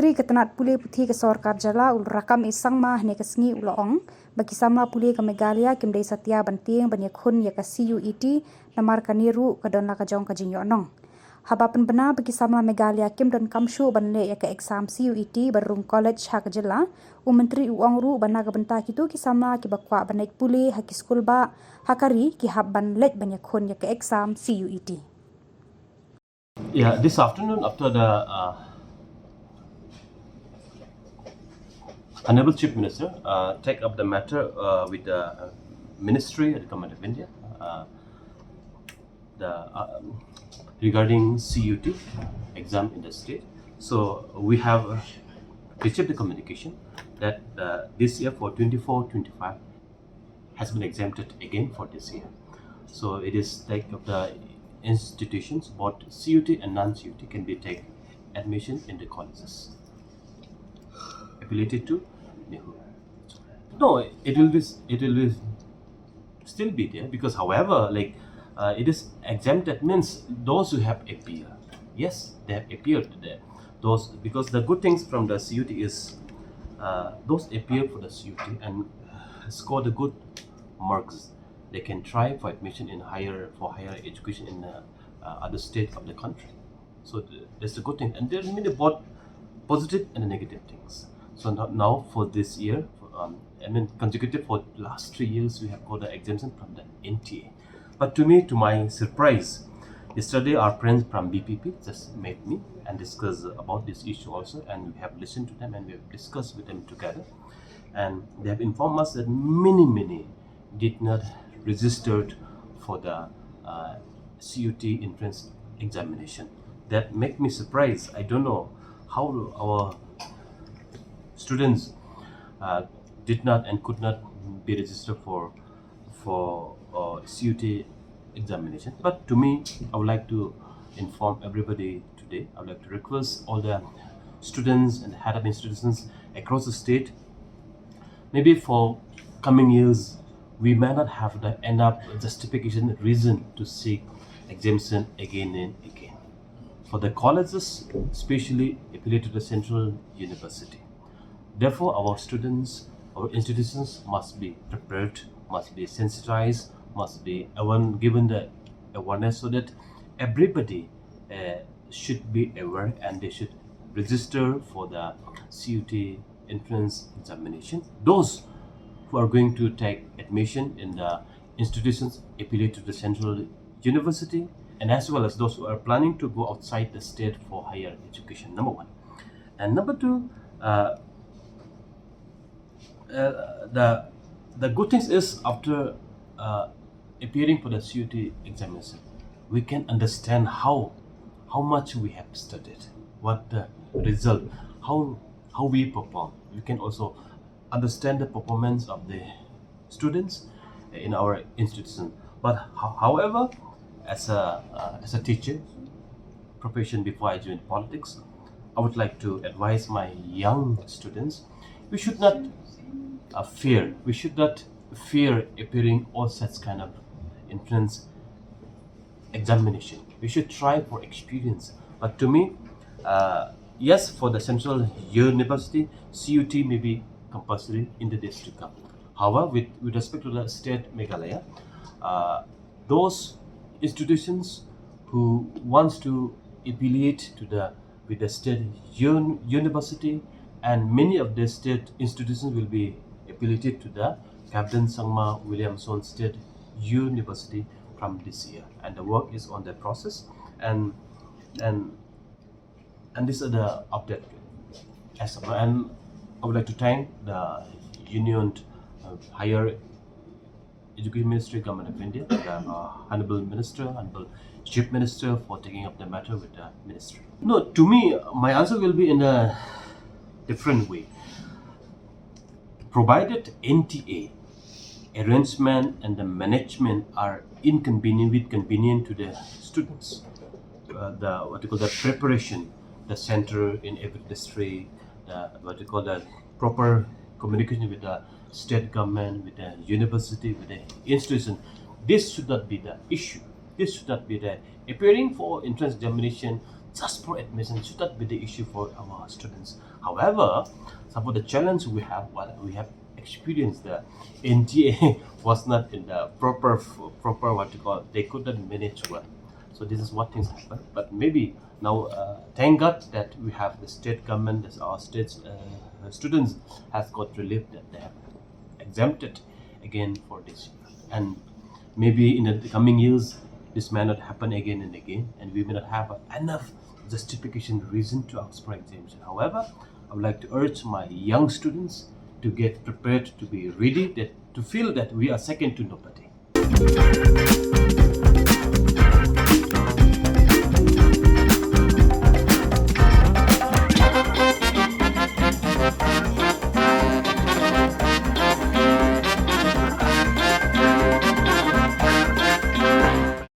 Menteri Ketenat Pule Putih ke Khuborjylla ul rakam isang mah ne kesngi ulong bagi Samla Pule ke Meghalaya kim dei Satia Wat Tieng ban Iakhun ya ke Cuet namar kaniru ke don la ke jong ke jingyonong. Habapan benar bagi Samla Meghalaya kim don kamshu ban le ya ke exam Cuet berung college Khuborjylla Menteri uang ru ban ke bentak itu ki Samla ki bakwa ban naik Pule haki skul ba hakari ki hab ban let ban Iakhun ya ke exam Cuet. Yeah, this afternoon after the Honorable Chief Minister take up the matter with the Ministry of the Government of India regarding CUT exam in the state. So we have received the communication that this year for 24-25 has been exempted again for this year. So it is take of the institutions, both CUT and non-CUT can be take admission in the colleges affiliated to NEHU. No, it will be still be there because, however, it is exempted means those who have appeared. Yes, they have appeared there. Those because the good things from the CUT is those appear for the CUT and score the good marks. They can try for admission in higher education in other states of the country. So that's the good thing, and there are many both positive and negative things. So now for this year, consecutive for the last 3 years, we have got the exemption from the NTA. But to my surprise, yesterday our friends from BPP just met me and discussed about this issue also, and we have listened to them and we have discussed with them together, and they have informed us that many did not registered for the CUT entrance examination. That make me surprised. I don't know how our students did not and could not be registered for CUT examination. But to me, I would like to inform everybody today. I would like to request all the students and head of institutions across the state, maybe for coming years, we may not have the enough justification reason to seek exemption again and again. For the colleges, especially affiliated to the Central University. Therefore, our students, our institutions must be prepared, must be sensitized, must be given the awareness so that everybody should be aware and they should register for the CUT entrance examination. Those who are going to take admission in the institutions affiliated to the Central University, and as well as those who are planning to go outside the state for higher education, number one. And number two, the good thing is after appearing for the CUT examination, we can understand how much we have studied, what the result, how we perform. We can also understand the performance of the students in our institution. But however, as a teacher profession before I joined politics, I would like to advise my young students: we should not fear. We should not fear appearing all such kind of entrance examination. We should try for experience. But to me, yes, for the Central University, CUT may be compulsory in the days to come. However, with respect to the state Meghalaya, those institutions who wants to affiliate with the state university, and many of the state institutions will be affiliated to the Captain Sangma Williamson State University from this year, and the work is on the process, and these are the update. And I would like to thank the Union Higher Education Ministry, Government of India, the Honorable Minister, Honorable Chief Minister for taking up the matter with the Ministry. No, to me, my answer will be in a different way. Provided NTA arrangement and the management are convenient to the students, the preparation, the center in every district, the proper communication with the state government, with the university, with the institution. This should not be the issue. This should not be the appearing for entrance examination just for admission should not be the issue for our students. However, some of the challenge we have, what we have experienced, the NTA was not in the proper what you call, they couldn't manage well. So this is what things happen. But maybe now, thank God that we have the state government, that our state's students has got relief that they have exempted again for this year. And maybe in the coming years, this may not happen again and again, and we may not have enough justification reason to ask for exemption. However, I would like to urge my young students to get prepared, to be ready, that to feel that we are second to nobody.